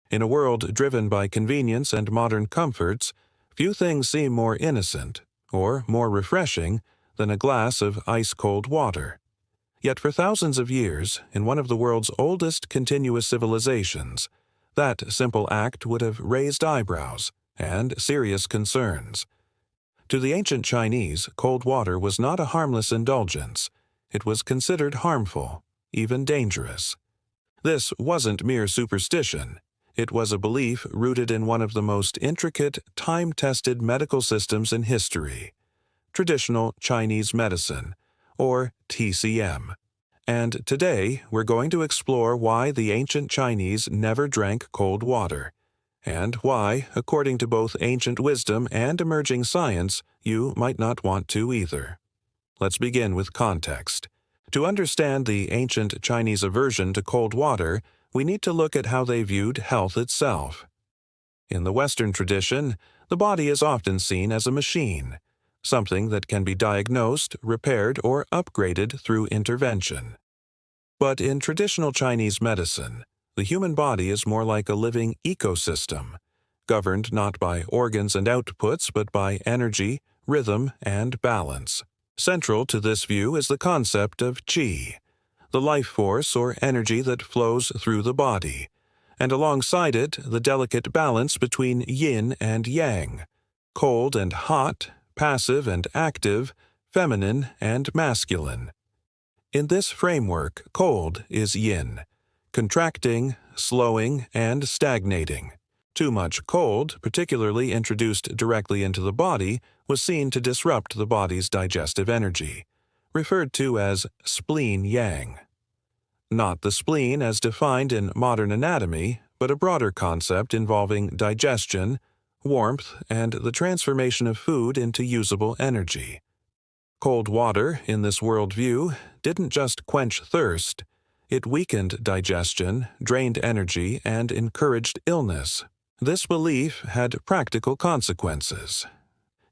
In a world driven by convenience and modern comforts, few things seem more innocent or more refreshing than a glass of ice-cold water. Yet for thousands of years, in one of the world's oldest continuous civilizations, that simple act would have raised eyebrows and serious concerns. To the ancient Chinese, cold water was not a harmless indulgence. It was considered harmful, even dangerous. This wasn't mere superstition. It was a belief rooted in one of the most intricate, time-tested medical systems in history, traditional Chinese medicine, or TCM. And today, we're going to explore why the ancient Chinese never drank cold water, and why, according to both ancient wisdom and emerging science, you might not want to either. Let's begin with context. To understand the ancient Chinese aversion to cold water, we need to look at how they viewed health itself. In the Western tradition, the body is often seen as a machine, something that can be diagnosed, repaired, or upgraded through intervention. But in traditional Chinese medicine, the human body is more like a living ecosystem, governed not by organs and outputs but by energy, rhythm, and balance. Central to this view is the concept of qi, the life force or energy that flows through the body, and alongside it the delicate balance between yin and yang, cold and hot, passive and active, feminine and masculine. In this framework, cold is yin, contracting, slowing, and stagnating. Too much cold, particularly introduced directly into the body, was seen to disrupt the body's digestive energy, referred to as spleen yang. Not the spleen as defined in modern anatomy, but a broader concept involving digestion, warmth, and the transformation of food into usable energy. Cold water, in this worldview, didn't just quench thirst. It weakened digestion, drained energy, and encouraged illness. This belief had practical consequences.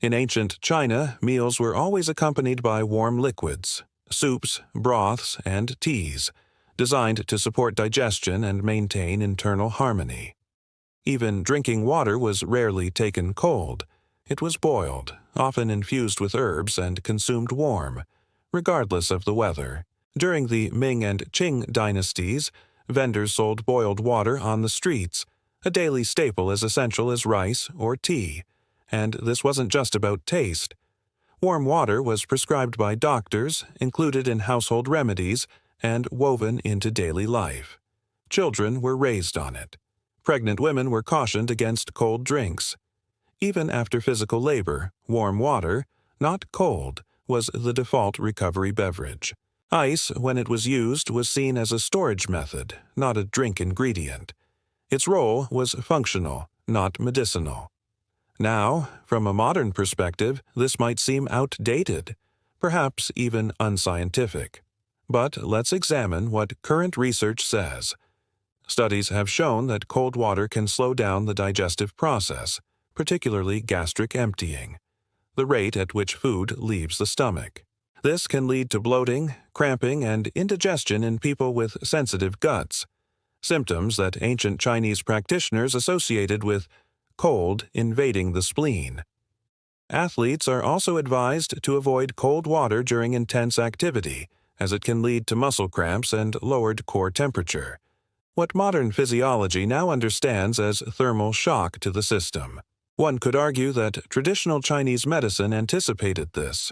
In ancient China, meals were always accompanied by warm liquids, soups, broths, and teas, designed to support digestion and maintain internal harmony. Even drinking water was rarely taken cold. It was boiled, often infused with herbs, and consumed warm, regardless of the weather. During the Ming and Qing dynasties, vendors sold boiled water on the streets, a daily staple as essential as rice or tea. And this wasn't just about taste. Warm water was prescribed by doctors, included in household remedies, and woven into daily life. Children were raised on it. Pregnant women were cautioned against cold drinks. Even after physical labor, warm water, not cold, was the default recovery beverage. Ice, when it was used, was seen as a storage method, not a drink ingredient. Its role was functional, not medicinal. Now, from a modern perspective, this might seem outdated, perhaps even unscientific. But let's examine what current research says. Studies have shown that cold water can slow down the digestive process, particularly gastric emptying, the rate at which food leaves the stomach. This can lead to bloating, cramping, and indigestion in people with sensitive guts, symptoms that ancient Chinese practitioners associated with cold invading the spleen. Athletes are also advised to avoid cold water during intense activity, as it can lead to muscle cramps and lowered core temperature, what modern physiology now understands as thermal shock to the system. One could argue that traditional Chinese medicine anticipated this,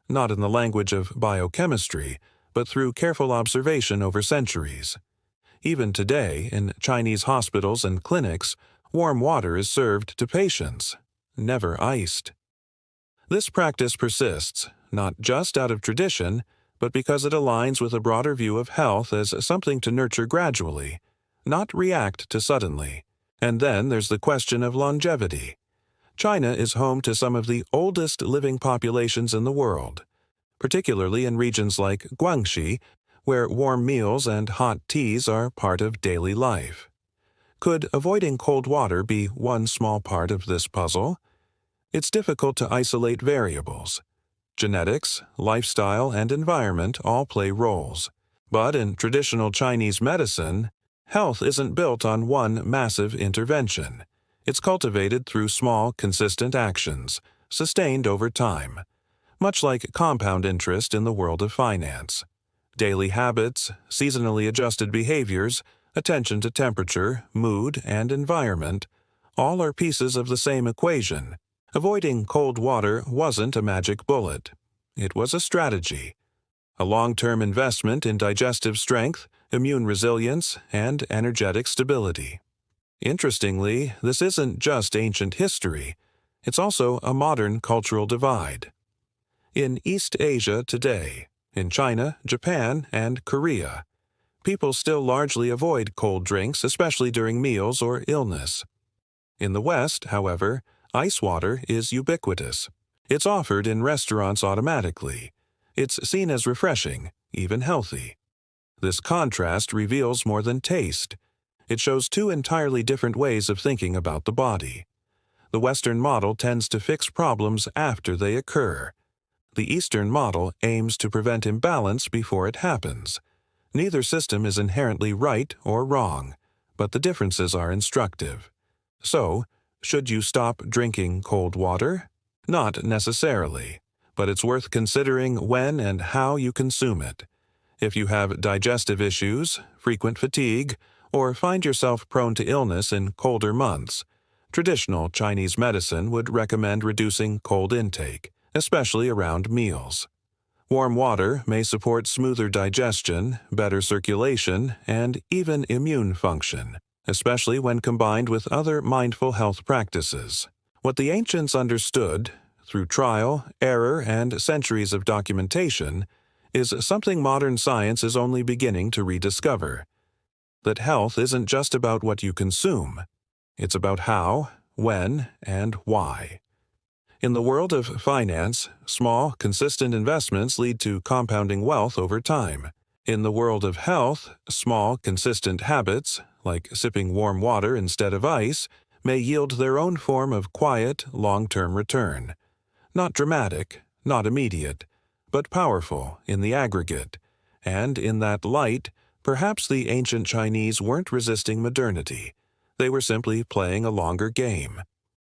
not in the language of biochemistry, but through careful observation over centuries. Even today, in Chinese hospitals and clinics, warm water is served to patients, never iced. This practice persists, not just out of tradition, but because it aligns with a broader view of health as something to nurture gradually, not react to suddenly. And then there's the question of longevity. China is home to some of the oldest living populations in the world, particularly in regions like Guangxi, where warm meals and hot teas are part of daily life. Could avoiding cold water be one small part of this puzzle? It's difficult to isolate variables. Genetics, lifestyle, and environment all play roles. But in traditional Chinese medicine, Health isn't built on one massive intervention. It's cultivated through small, consistent actions, sustained over time, much like compound interest in the world of finance. Daily habits, seasonally adjusted behaviors, attention to temperature, mood, and environment, all are pieces of the same equation. Avoiding cold water wasn't a magic bullet. It was a strategy, a long-term investment in digestive strength, immune resilience, and energetic stability. Interestingly, this isn't just ancient history. It's also a modern cultural divide. In East Asia today, in China, Japan, and Korea, people still largely avoid cold drinks, especially during meals or illness. In the West, however, ice water is ubiquitous. It's offered in restaurants automatically. It's seen as refreshing, even healthy. This contrast reveals more than taste. It shows two entirely different ways of thinking about the body. The Western model tends to fix problems after they occur. The Eastern model aims to prevent imbalance before it happens. Neither system is inherently right or wrong, but the differences are instructive. So, should you stop drinking cold water? Not necessarily, but it's worth considering when and how you consume it. If you have digestive issues, frequent fatigue, or find yourself prone to illness in colder months, traditional Chinese medicine would recommend reducing cold intake, especially around meals. Warm water may support smoother digestion, better circulation, and even immune function, especially when combined with other mindful health practices. What the ancients understood, through trial, error, and centuries of documentation, is something modern science is only beginning to rediscover. That health isn't just about what you consume. It's about how, when, and why. In the world of finance, small, consistent investments lead to compounding wealth over time. In the world of health, small, consistent habits, like sipping warm water instead of ice, may yield their own form of quiet, long-term return. Not dramatic, not immediate, but powerful in the aggregate. And in that light, perhaps the ancient Chinese weren't resisting modernity. They were simply playing a longer game.